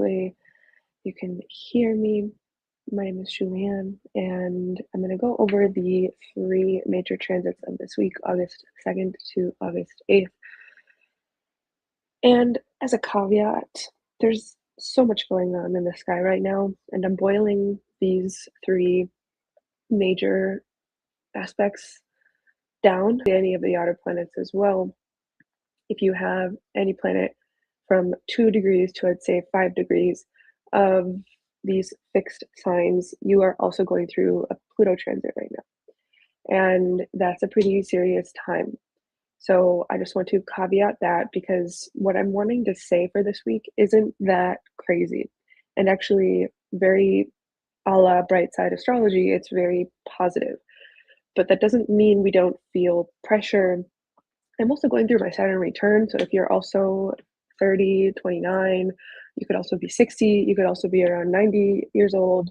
Hopefully you can hear me. My name is Julianne, and I'm going to go over the three major transits of this week, August 2nd to August 8th. And as a caveat, there's so much going on in the sky right now, and I'm boiling these three major aspects down to any of the outer planets as well. If you have any planet from 2 degrees to, I'd say, 5 degrees of these fixed signs, you are also going through a Pluto transit right now. And that's a pretty serious time. So I just want to caveat that, because what I'm wanting to say for this week isn't that crazy. And actually, very a la bright side astrology, it's very positive. But that doesn't mean we don't feel pressure. I'm also going through my Saturn return. So if you're also 30, 29, you could also be 60, you could also be around 90 years old.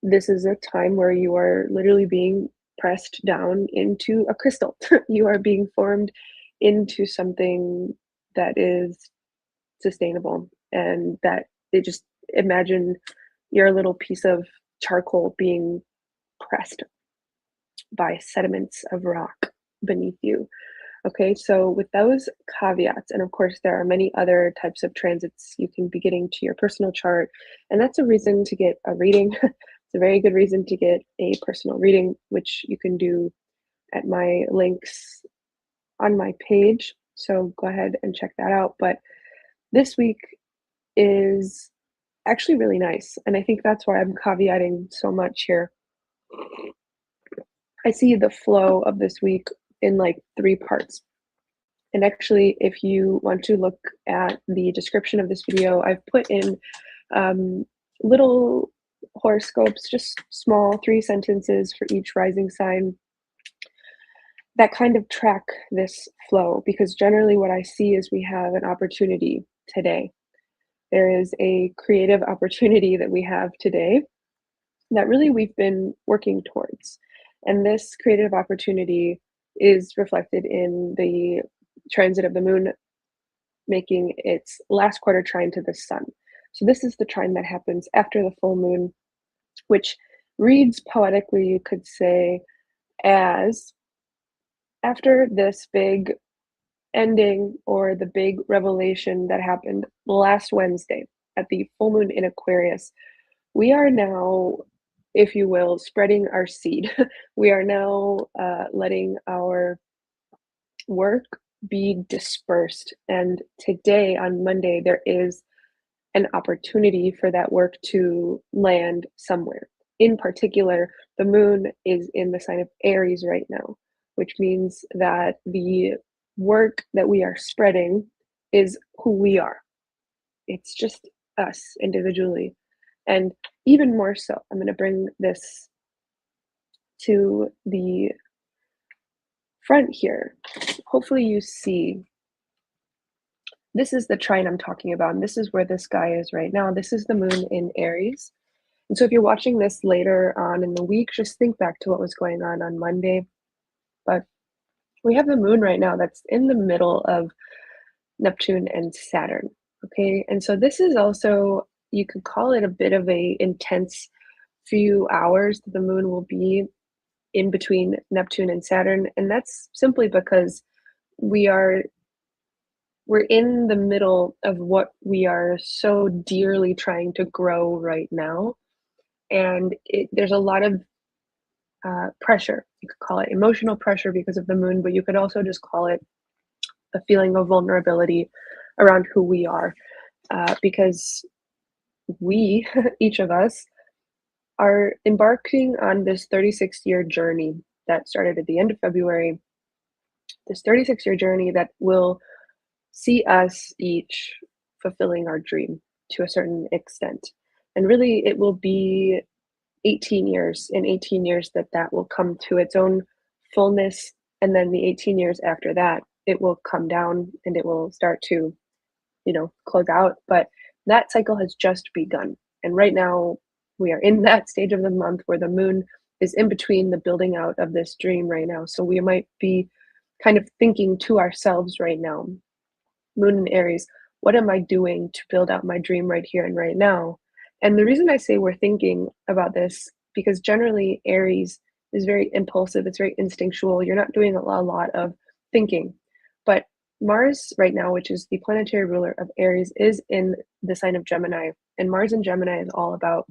This is a time where you are literally being pressed down into a crystal. You are being formed into something that is sustainable, and that it just imagine you're a little piece of charcoal being pressed by sediments of rock beneath you. Okay, so with those caveats, and of course, there are many other types of transits you can be getting to your personal chart, and that's a reason to get a reading. It's a very good reason to get a personal reading, which you can do at my links on my page. So go ahead and check that out. But this week is actually really nice, and I think that's why I'm caveating so much here. I see the flow of this week in like three parts. And actually, if you want to look at the description of this video, I've put in little horoscopes, just small 3 sentences for each rising sign that kind of track this flow, because generally what I see is we have an opportunity today. There is a creative opportunity that we have today that really we've been working towards. And this creative opportunity is reflected in the transit of the moon making its last quarter trine to the sun. So this is the trine that happens after the full moon, which reads poetically, you could say, as after this big ending or the big revelation that happened last Wednesday at the full moon in Aquarius, we are now, if you will, spreading our seed. We are now letting our work be dispersed. And today, on Monday, there is an opportunity for that work to land somewhere. In particular, the moon is in the sign of Aries right now, which means that the work that we are spreading is who we are. It's just us individually. And even more so, I'm going to bring this to the front here. Hopefully you see, this is the trine I'm talking about, and this is where this guy is right now. This is the moon in Aries. And so if you're watching this later on in the week, just think back to what was going on Monday. But we have the moon right now that's in the middle of Neptune and Saturn. Okay, and so this is also, you could call it a bit of a intense few hours that the moon will be in between Neptune and Saturn. And that's simply because we're in the middle of what we are so dearly trying to grow right now. And there's a lot of pressure. You could call it emotional pressure because of the moon, but you could also just call it a feeling of vulnerability around who we are, because we, each of us, are embarking on this 36-year journey that started at the end of February, this 36-year journey that will see us each fulfilling our dream to a certain extent. And really, it will be 18 years, in 18 years that will come to its own fullness. And then the 18 years after that, it will come down and it will start to, close out. But that cycle has just begun. And right now, we are in that stage of the month where the moon is in between the building out of this dream right now. So we might be kind of thinking to ourselves right now, moon in Aries, What am I doing to build out my dream right here and right now? And the reason I say we're thinking about this, because generally Aries is very impulsive, it's very instinctual. You're not doing a lot of thinking. But Mars right now, which is the planetary ruler of Aries, is in the sign of Gemini. And Mars in Gemini is all about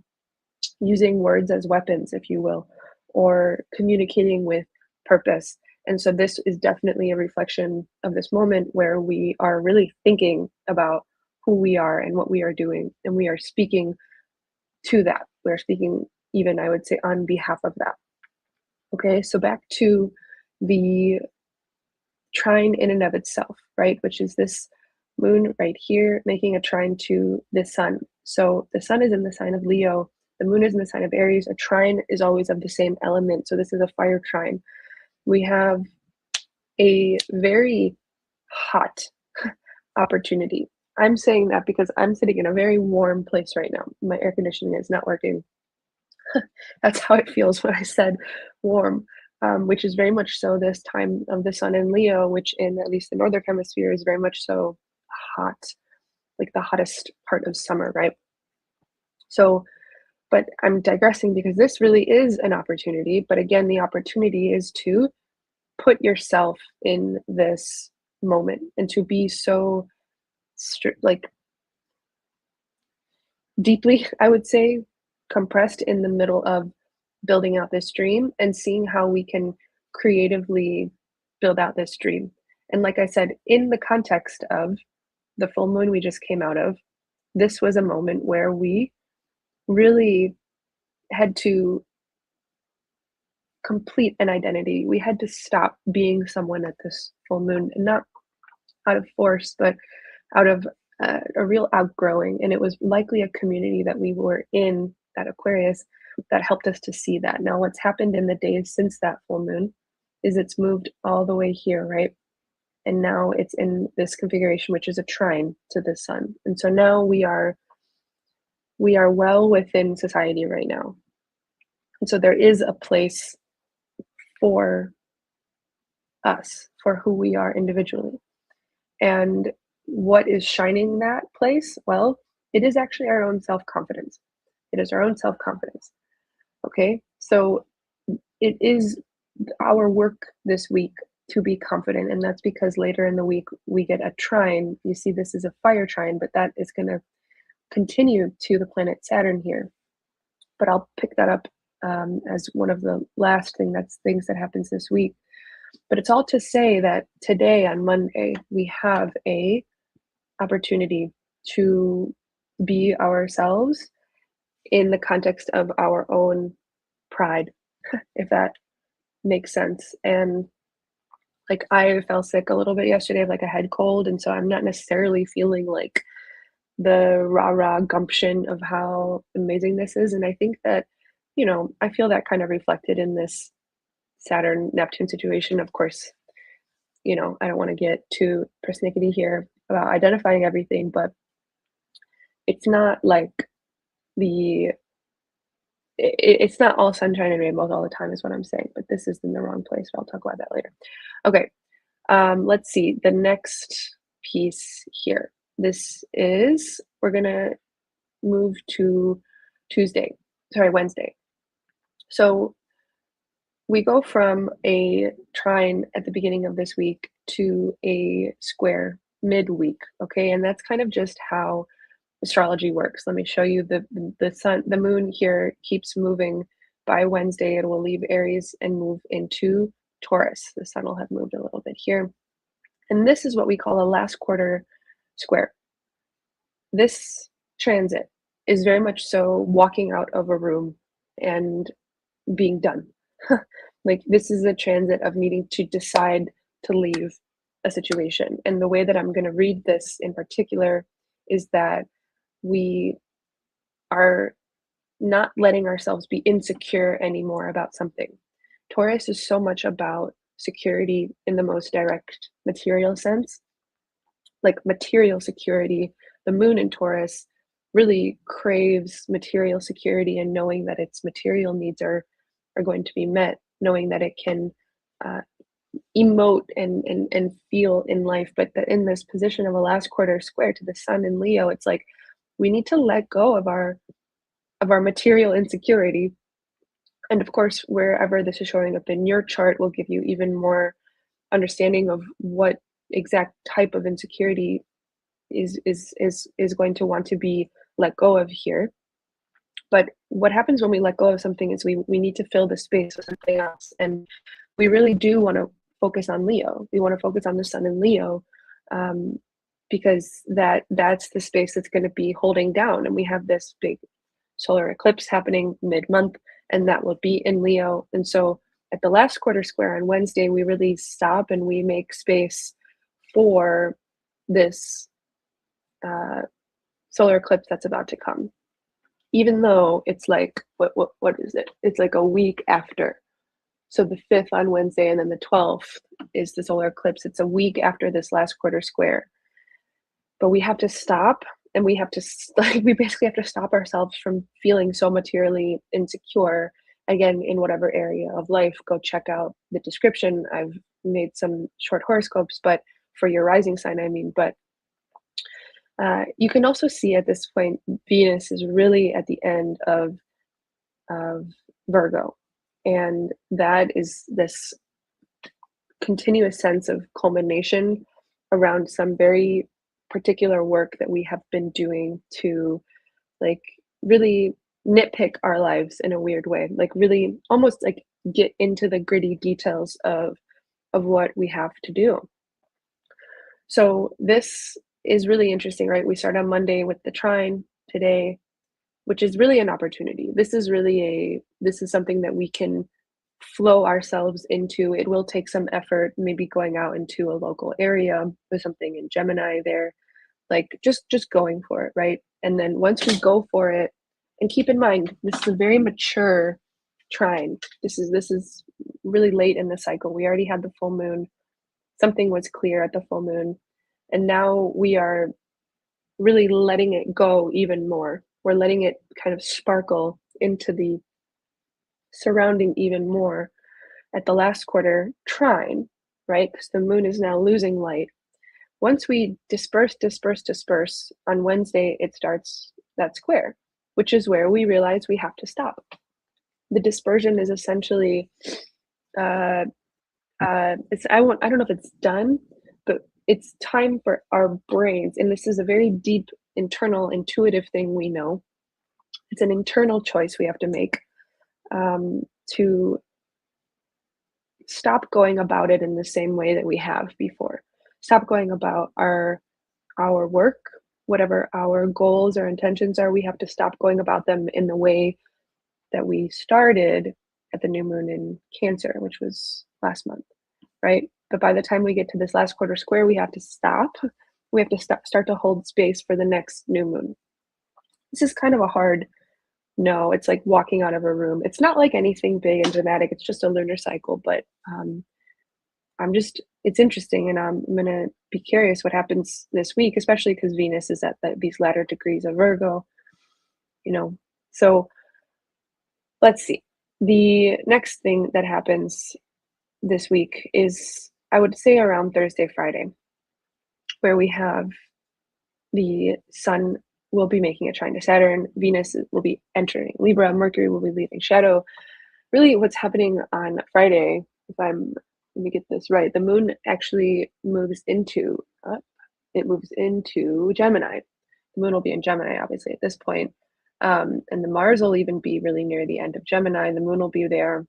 using words as weapons, if you will, or communicating with purpose. And so this is definitely a reflection of this moment where we are really thinking about who we are and what we are doing. And we are speaking to that. We're speaking, even I would say, on behalf of that. Okay, so back to the trine in and of itself, right? Which is this moon right here making a trine to the sun. So the sun is in the sign of Leo, the moon is in the sign of Aries. A trine is always of the same element. So this is a fire trine. We have a very hot opportunity. I'm saying that because I'm sitting in a very warm place right now. My air conditioning is not working. That's how it feels when I said warm, which is very much so this time of the sun in Leo, which in at least the northern hemisphere is very much so hot, like the hottest part of summer, right? So, but I'm digressing because this really is an opportunity. But again, the opportunity is to put yourself in this moment and to be so like deeply, I would say, compressed in the middle of building out this dream and seeing how we can creatively build out this dream. And like I said, in the context of the full moon we just came out of, this was a moment where we really had to complete an identity. We had to stop being someone at this full moon, and not out of force, but out of a real outgrowing. And it was likely a community that we were in, that Aquarius, that helped us to see that. Now, what's happened in the days since that full moon is it's moved all the way here, right? And now it's in this configuration, which is a trine to the sun. And so now we are well within society right now. And so there is a place for us, for who we are individually. And what is shining that place? Well, it is actually our own self confidence. It is our own self confidence. Okay. So it is our work this week to be confident. And that's because later in the week, we get a trine. You see, this is a fire trine, but that is going to continue to the planet Saturn here. But I'll pick that up as one of the last things that happens this week. But it's all to say that today on Monday, we have a opportunity to be ourselves in the context of our own pride, if that makes sense. And like I fell sick a little bit yesterday of like a head cold, and so I'm not necessarily feeling like the rah-rah gumption of how amazing this is. And I think that, I feel that kind of reflected in this Saturn Neptune situation. Of course, I don't want to get too persnickety here about identifying everything, but it's not like the it's not all sunshine and rainbows all the time is what I'm saying, but this is in the wrong place. But I'll talk about that later. Okay. Let's see the next piece here. We're gonna move to Wednesday. So we go from a trine at the beginning of this week to a square midweek. Okay. And that's kind of just how astrology works. Let me show you the moon here keeps moving. By Wednesday, it will leave Aries and move into Taurus. The sun will have moved a little bit here. And this is what we call a last quarter square. This transit is very much so walking out of a room and being done. Like this is a transit of needing to decide to leave a situation. And the way that I'm going to read this in particular is that we are not letting ourselves be insecure anymore about something. Taurus is so much about security in the most direct material sense, like material security. The moon in Taurus really craves material security and knowing that its material needs are going to be met, knowing that it can emote and feel in life, but that in this position of a last quarter square to the sun in Leo, it's like we need to let go of our material insecurity. And of course, wherever this is showing up in your chart will give you even more understanding of what exact type of insecurity is going to want to be let go of here. But what happens when we let go of something is we need to fill the space with something else. And we really do want to focus on Leo. We want to focus on the sun in Leo, um, because that's the space that's going to be holding down. And we have this big solar eclipse happening mid-month, and that will be in Leo. And so at the last quarter square on Wednesday, we really stop and we make space for this uh, solar eclipse that's about to come. Even though it's like, what is it? It's like a week after. So the 5th on Wednesday and then the 12th is the solar eclipse. It's a week after this last quarter square. But we have to stop, and we have to like we basically have to stop ourselves from feeling so materially insecure. Again, in whatever area of life, go check out the description. I've made some short horoscopes, but for your rising sign, I mean, but you can also see at this point, Venus is really at the end of Virgo. And that is this continuous sense of culmination around some very particular work that we have been doing to like really nitpick our lives in a weird way, like really almost like get into the gritty details of what we have to do. So this is really interesting, right? We start on Monday with the trine today, which is really an opportunity. This is something that we can flow ourselves into. It will take some effort, maybe going out into a local area with something in Gemini there, like just going for it, right? And then once we go for it, and keep in mind, this is a very mature trine. This is really late in the cycle. We already had the full moon. Something was clear at the full moon, and now we are really letting it go even more. We're letting it kind of sparkle into the surrounding even more at the last quarter trine, right? Because the moon is now losing light. Once we disperse on Wednesday, it starts that square, which is where we realize we have to stop. The dispersion is essentially, I don't know if it's done, but it's time for our brains, and this is a very deep internal intuitive thing we know. It's an internal choice we have to make, to stop going about it in the same way that we have before. Stop going about our work, whatever our goals or intentions are. We have to stop going about them in the way that we started at the new moon in Cancer, which was last month, right? But by the time we get to this last quarter square, we have to stop. We have to start to hold space for the next new moon. This is kind of a hard no. It's like walking out of a room. It's not like anything big and dramatic. It's just a lunar cycle, but it's interesting, and I'm gonna be curious what happens this week, especially because Venus is at these latter degrees of Virgo, you know. So let's see. The next thing that happens this week is, I would say, around Thursday, Friday, where we have the sun will be making a trine to Saturn, Venus will be entering Libra, Mercury will be leaving shadow. Really, what's happening on Friday, let me get this right, the moon actually moves into, it moves into Gemini. The moon will be in Gemini, obviously, at this point. And the Mars will even be really near the end of Gemini. The moon will be there.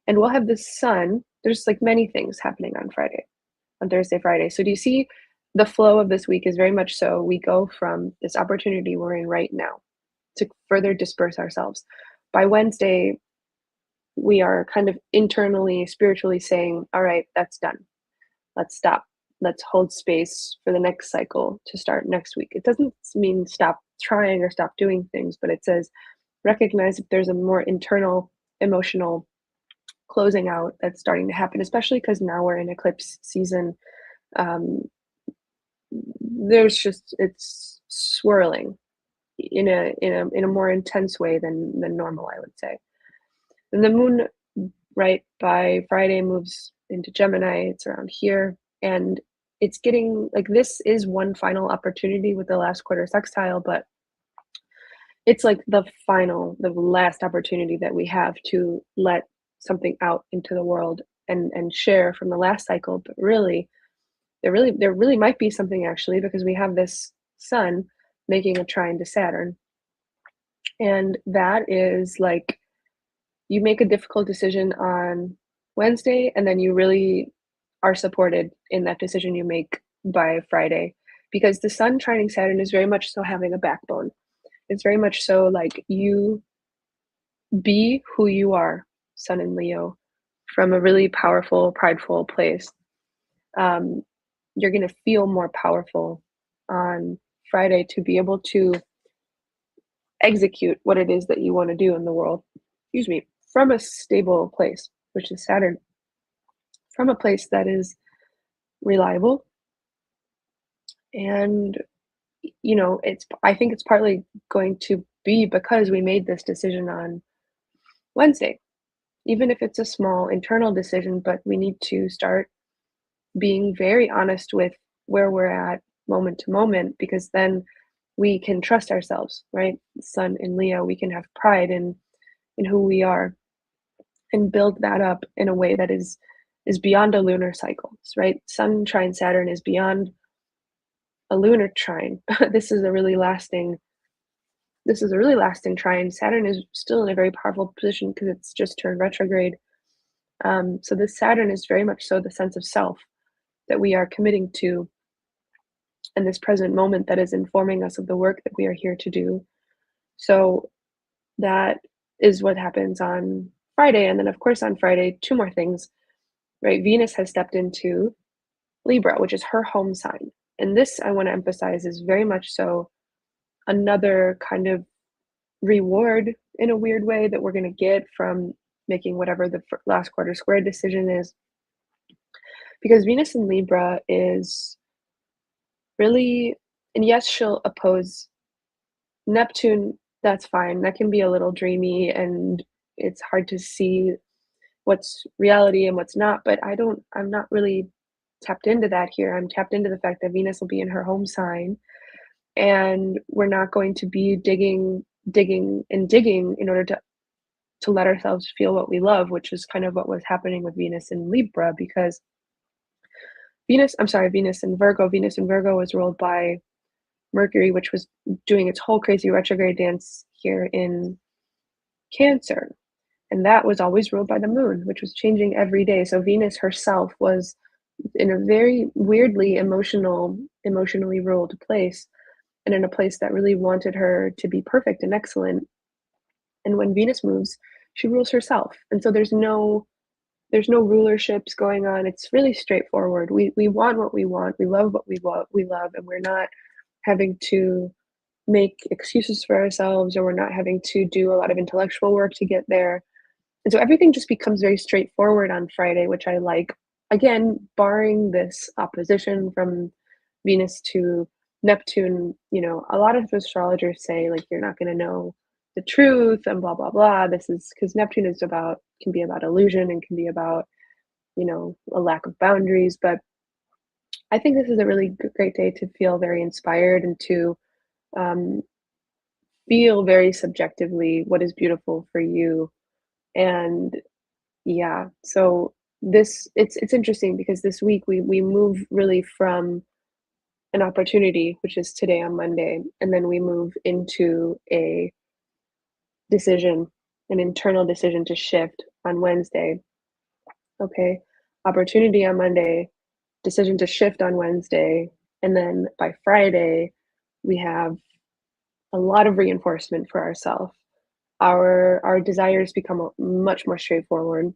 And we'll have the sun. There's like many things happening on Thursday, Friday. So do you see the flow of this week is very much so we go from this opportunity we're in right now to further disperse ourselves. By Wednesday, we are kind of internally, spiritually saying, all right, that's done. Let's stop. Let's hold space for the next cycle to start next week. It doesn't mean stop trying or stop doing things, but it says recognize if there's a more internal, emotional closing out that's starting to happen, especially because now we're in eclipse season. It's swirling in a more intense way than normal, I would say. And the moon right? By Friday moves into Gemini, it's around here, and it's getting like this is one final opportunity with the last quarter sextile, but it's like the last opportunity that we have to let something out into the world and share from the last cycle, but really there really might be something actually because we have this sun making a trine to Saturn, and that is like you make a difficult decision on Wednesday, and then you really are supported in that decision you make by Friday, because the sun trining Saturn is very much so having a backbone. It's very much so like you be who you are, Sun in Leo, from a really powerful, prideful place. Um, you're going to feel more powerful on Friday to be able to execute what it is that you want to do in the world. Excuse me, from a stable place, which is Saturn, from a place that is reliable. And, I think it's partly going to be because we made this decision on Wednesday, even if it's a small internal decision, but we need to start being very honest with where we're at moment to moment, because then we can trust ourselves, right? Sun in Leo, we can have pride in who we are and build that up in a way that is beyond a lunar cycle, right? Sun trine Saturn is beyond a lunar trine. This is a really lasting trine. Saturn is still in a very powerful position because it's just turned retrograde. So this Saturn is very much so the sense of self that we are committing to in this present moment that is informing us of the work that we are here to do. So that is what happens on Friday. And then, of course, on Friday, two more things, right? Venus has stepped into Libra, which is her home sign. And this, I want to emphasize, is very much so another kind of reward in a weird way that we're going to get from making whatever the last quarter square decision is. Because Venus in Libra is really, and yes, she'll oppose Neptune. That's fine. That can be a little dreamy and it's hard to see what's reality and what's not. But I'm not really tapped into that here. I'm tapped into the fact that Venus will be in her home sign, and we're not going to be digging in order to let ourselves feel what we love, which is kind of what was happening with Venus in Libra, because Venus in Virgo. Venus in Virgo was ruled by Mercury, which was doing its whole crazy retrograde dance here in Cancer. And that was always ruled by the moon, which was changing every day. So Venus herself was in a very weirdly emotionally ruled place, and in a place that really wanted her to be perfect and excellent. And when Venus moves, she rules herself. And so there's no rulerships going on. It's really straightforward. We want what we want. We love what we love, and we're not having to make excuses for ourselves, or we're not having to do a lot of intellectual work to get there. And so everything just becomes very straightforward on Friday, which I like. Again, barring this opposition from Venus to Neptune, a lot of astrologers say like you're not going to know the truth and blah blah blah. This is because Neptune can be about illusion and can be about a lack of boundaries. But I think this is a really great day to feel very inspired and to um, feel very subjectively what is beautiful for you. And yeah, so it's interesting because this week we move really from an opportunity, which is today on Monday, and then we move into a decision, an internal decision to shift on Wednesday. Okay, opportunity on Monday, decision to shift on Wednesday, and then by Friday, we have a lot of reinforcement for ourselves. Our desires become much more straightforward.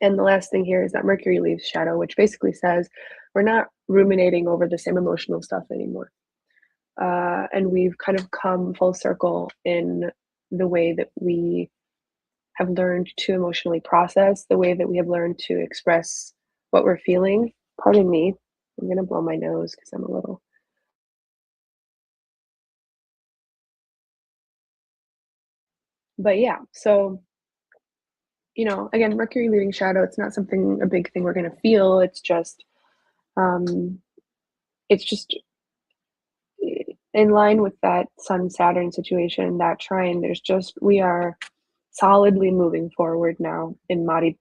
And the last thing here is that Mercury leaves shadow, which basically says we're not ruminating over the same emotional stuff anymore. And we've kind of come full circle in the way that we have learned to emotionally process, the way that we have learned to express what we're feeling. Pardon me, I'm going to blow my nose because I'm a little. But yeah, so again, Mercury leaving shadow, it's not something a big thing we're gonna feel. Um, it's just in line with that Sun Saturn situation, that trine. We are solidly moving forward now in body,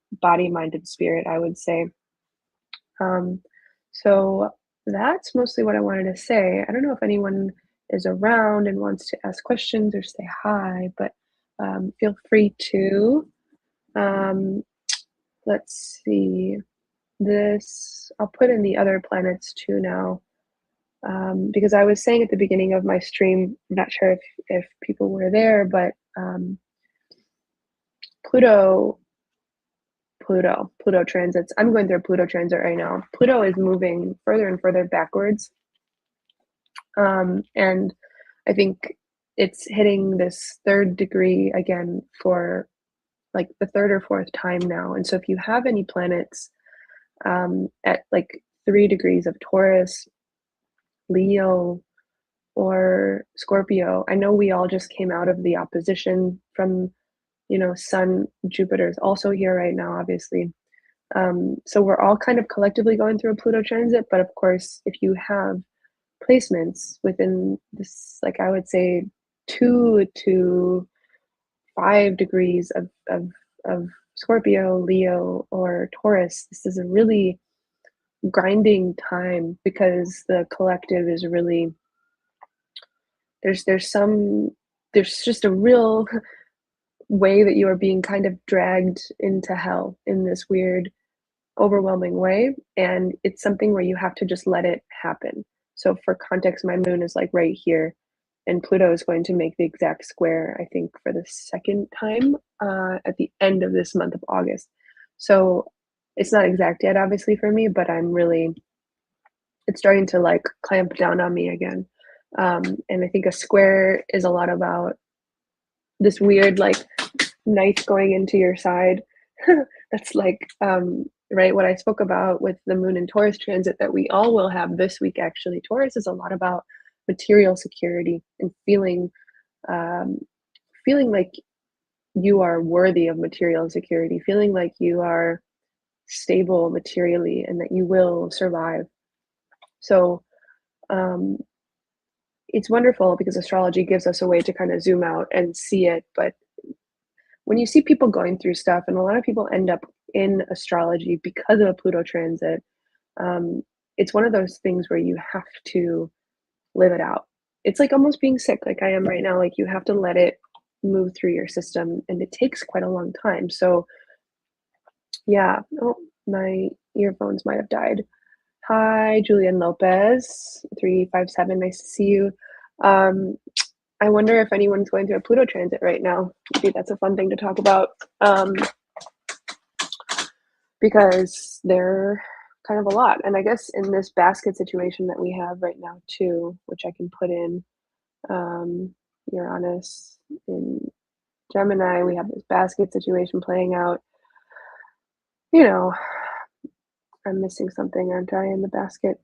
mind, and spirit, I would say. Um, so that's mostly what I wanted to say. I don't know if anyone is around and wants to ask questions or say hi, but feel free to. Um, let's see. I'll put in the other planets too now. Because I was saying at the beginning of my stream, I'm not sure if people were there, but Pluto, Pluto transits. I'm going through a Pluto transit right now. Pluto is moving further and further backwards, and I think it's hitting this third degree again for like the third or fourth time now. And so, if you have any planets at like 3 degrees of Taurus, Leo, or Scorpio. I know we all just came out of the opposition from, Sun, Jupiter is also here right now, obviously. So we're all kind of collectively going through a Pluto transit, but of course, if you have placements within this, like I would say, 2 to 5 degrees of Scorpio, Leo, or Taurus, this is a really grinding time because the collective is really there's some there's just a real way that you are being kind of dragged into hell in this weird overwhelming way, and it's something where you have to just let it happen. So for context, my moon is like right here, and Pluto is going to make the exact square, I think, for the second time at the end of this month of August. So it's not exact yet, obviously, for me, but it's starting to like clamp down on me again. And I think a square is a lot about this weird like knife going into your side. That's like right what I spoke about with the moon and Taurus transit that we all will have this week. Actually, Taurus is a lot about material security and um, feeling like you are worthy of material security, feeling like you are stable materially and that you will survive. So um, it's wonderful because astrology gives us a way to kind of zoom out and see it. But when you see people going through stuff, and a lot of people end up in astrology because of a Pluto transit, um, it's one of those things where you have to live it out. It's like almost being sick, like I am right now. Like you have to let it move through your system, and it takes quite a long time. So, yeah. Oh, my earphones might have died. Hi, Julian Lopez, 357. Nice to see you. Um, I wonder if anyone's going through a Pluto transit right now. Maybe that's a fun thing to talk about, because they're kind of a lot. And I guess in this basket situation that we have right now, too, which I can put in Uranus in Gemini, we have this basket situation playing out. You know, I'm missing something, aren't I, in the basket?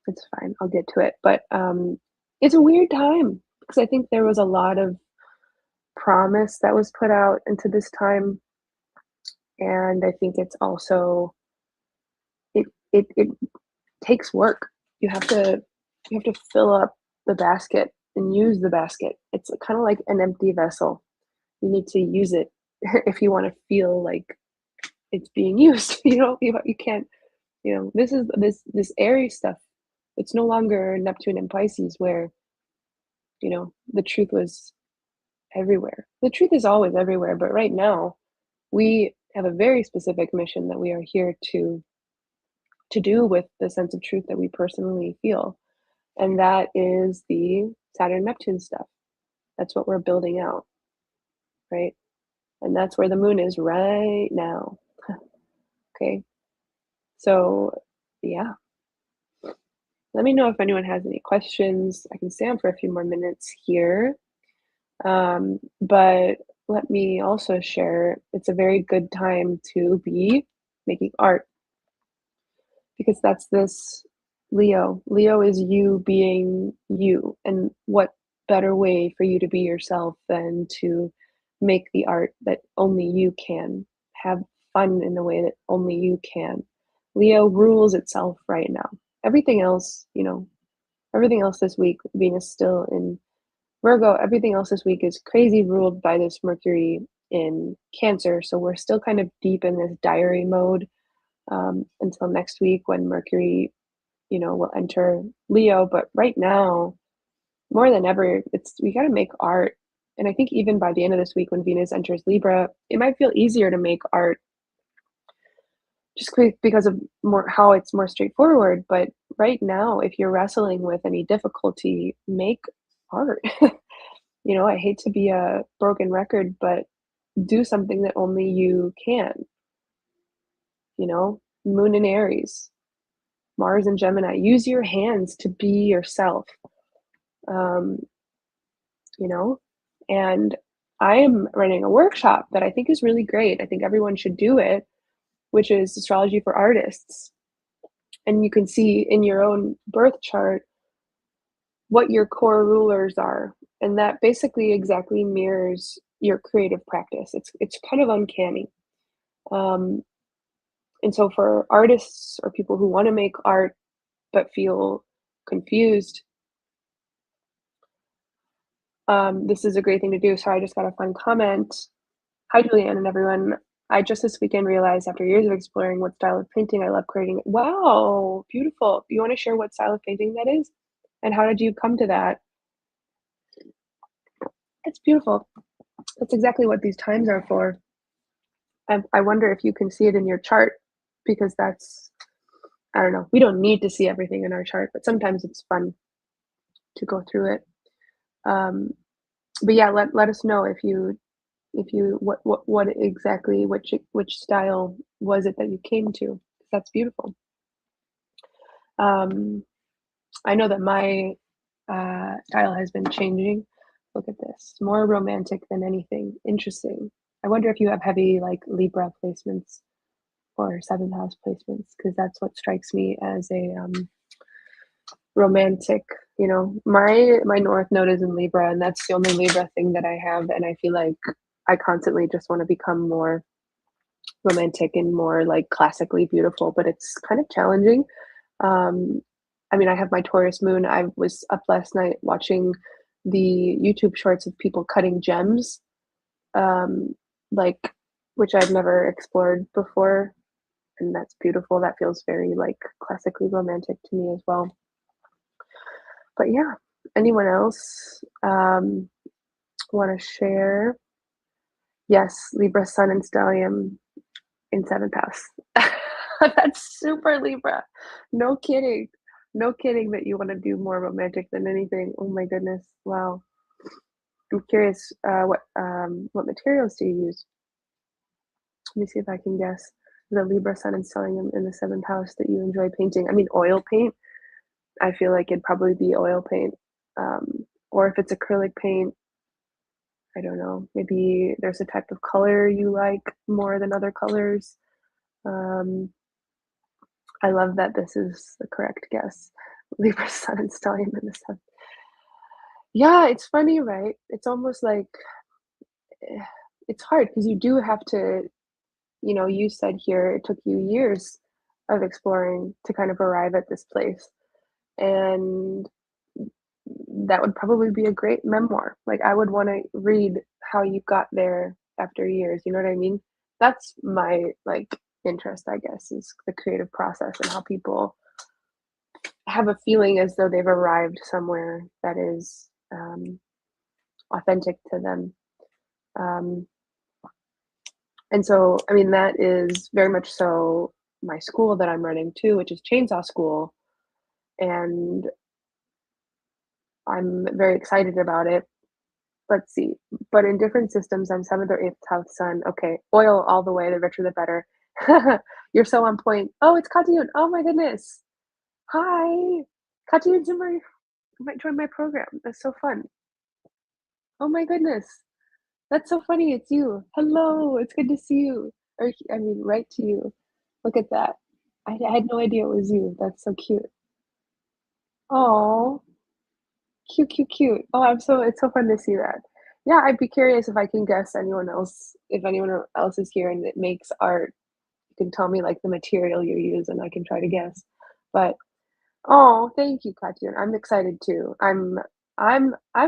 It's fine. I'll get to it. But it's a weird time because I think there was a lot of promise that was put out into this time, and I think it's also it takes work. You have to fill up the basket and use the basket. It's kind of like an empty vessel. You need to use it if you want to feel like it's being used. You can't. This is this Aries stuff. It's no longer Neptune and Pisces where the truth was everywhere. The truth is always everywhere, but right now we have a very specific mission that we are here to do with the sense of truth that we personally feel. And that is the Saturn Neptune stuff. That's what we're building out, right? And that's where the moon is right now. Okay. So, yeah. Let me know if anyone has any questions. I can stay on for a few more minutes here. But let me also share it's a very good time to be making art because that's this Leo. Leo is you being you. And what better way for you to be yourself than to make the art that only you can, have fun in the way that only you can. Leo rules itself right now. Everything else, everything else this week, Venus still in Virgo, everything else this week is crazy ruled by this Mercury in Cancer. So we're still kind of deep in this diary mode until next week when Mercury, will enter Leo. But right now, more than ever, we got to make art. And I think even by the end of this week, when Venus enters Libra, it might feel easier to make art just because of more how it's more straightforward. But right now, if you're wrestling with any difficulty, make art. I hate to be a broken record, but do something that only you can, Moon in Aries, Mars and Gemini. Use your hands to be yourself. Um, you know, and I am running a workshop that I think is really great. I think everyone should do it, which is astrology for artists. And you can see in your own birth chart what your core rulers are. And that basically exactly mirrors your creative practice. It's kind of uncanny. Um, and so for artists or people who want to make art but feel confused, this is a great thing to do. So I just got a fun comment. Hi, Julianne and everyone. I just this weekend realized after years of exploring what style of painting I love creating. Wow, beautiful. You want to share what style of painting that is? And how did you come to that? It's beautiful. That's exactly what these times are for. I wonder if you can see it in your chart because I don't know. We don't need to see everything in our chart, but sometimes it's fun to go through it. But yeah, let us know if you what exactly which style was it that you came to. That's beautiful. I know that my style has been changing. Look at this, more romantic than anything. Interesting. I wonder if you have heavy like Libra placements or seventh house placements, because that's what strikes me as a romantic. My north node is in Libra, and that's the only Libra thing that I have, and I feel like I constantly just want to become more romantic and more like classically beautiful, but it's kind of challenging. Um, I mean, I have my Taurus moon. I was up last night watching the YouTube shorts of people cutting gems, um, like which I've never explored before, and that's beautiful. That feels very like classically romantic to me as well. But yeah, anyone else want to share? Yes, Libra, Sun, and Stellium in seventh house. That's super Libra. No kidding. No kidding that you want to do more romantic than anything. Oh my goodness. Wow. I'm curious, what materials do you use? Let me see if I can guess. The Libra Sun and Stellium in the seventh house that you enjoy painting. I mean, oil paint. I feel like it'd probably be oil paint. Or if it's acrylic paint, I don't know. Maybe there's a type of color you like more than other colors. Um, I love that this is the correct guess. Libra Sun and Stellium in the sun. Yeah, it's funny, right? It's almost like it's hard because you do have to, you said here it took you years of exploring to kind of arrive at this place. And that would probably be a great memoir. Like I would want to read how you got there after years. You know what I mean? That's my like interest, I guess, is the creative process and how people have a feeling as though they've arrived somewhere that is authentic to them. Um, and so, I mean, that is very much so my school that I'm running too, which is Chainsaw School. And I'm very excited about it. Let's see. But in different systems, I'm seventh or eighth house sun. Okay, oil all the way. The richer, the better. You're so on point. Oh, it's Katiyun. Oh my goodness. Hi. Katiyun's in might join my program. That's so fun. Oh my goodness. That's so funny. It's you. Hello. It's good to see you. Or I mean, right to you. Look at that. I had no idea it was you. That's so cute. Oh, cute, cute, cute. Oh, it's so fun to see that. Yeah, I'd be curious if I can guess anyone else if anyone else is here and it makes art. You can tell me, like, the material you use, and I can try to guess. But oh, thank you, Katya. I'm excited too. I'm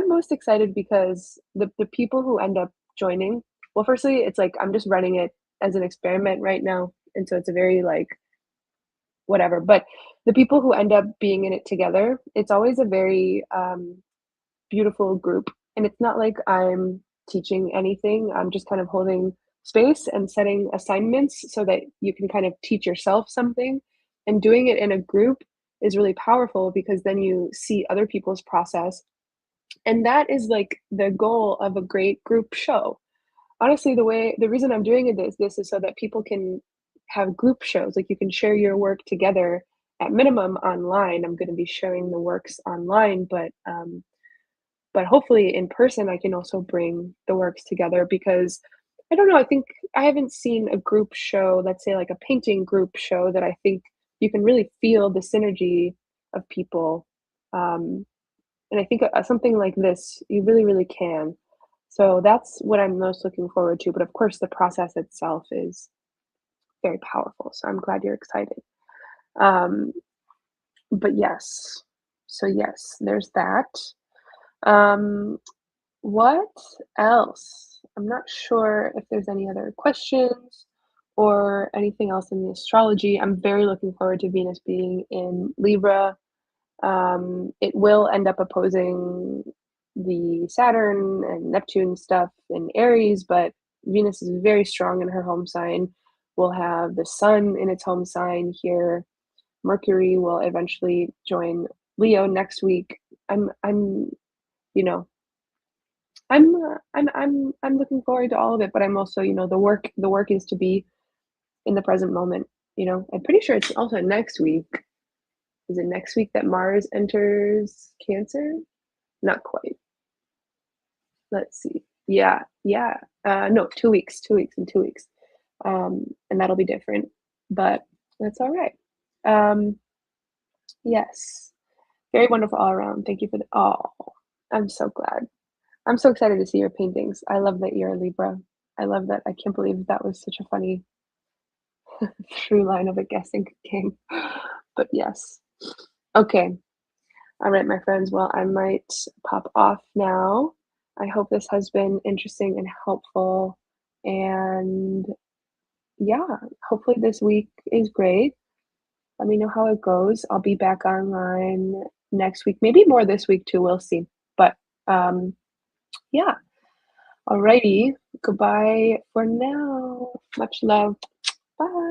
most excited because the people who end up joining well, firstly, it's like I'm just running it as an experiment right now, and so it's a very, like, whatever, but the people who end up being in it together, it's always a very, beautiful group, and it's not like I'm teaching anything, I'm just kind of holding space and setting assignments so that you can kind of teach yourself something, and doing it in a group is really powerful because then you see other people's process, and that is, like, the goal of a great group show. Honestly, the reason I'm doing this is so that people can have group shows, like, you can share your work together at minimum online. I'm gonna be sharing the works online, but hopefully in person, I can also bring the works together because I don't know, I think I haven't seen a group show, let's say like a painting group show that I think you can really feel the synergy of people. Um, and I think something like this, you really, really can. So that's what I'm most looking forward to. But of course, the process itself is very powerful. So I'm glad you're excited. Um, but yes, so yes, there's that. Um, What else? I'm not sure if there's any other questions or anything else in the astrology. I'm very looking forward to Venus being in Libra. It will end up opposing the Saturn and Neptune stuff in Aries, but Venus is very strong in her home sign. We'll have the Sun in its home sign here. Mercury will eventually join Leo next week. I'm, you know, I'm looking forward to all of it, but I'm also, the work is to be in the present moment, you know? I'm pretty sure it's also next week. Is it next week that Mars enters Cancer? Not quite. Let's see. Yeah, yeah. No, 2 weeks, 2 weeks, in 2 weeks. And that'll be different, but that's all right. Um, yes. Very wonderful all around. Thank you for the I'm so glad. I'm so excited to see your paintings. I love that you're a Libra. I love that. I can't believe that was such a funny through line of a guessing game. But yes. Okay. All right, my friends. Well, I might pop off now. I hope this has been interesting and helpful. And yeah, hopefully this week is great. Let me know how it goes. I'll be back online next week, maybe more this week too. We'll see. But yeah. Alrighty. Goodbye for now. Much love. Bye.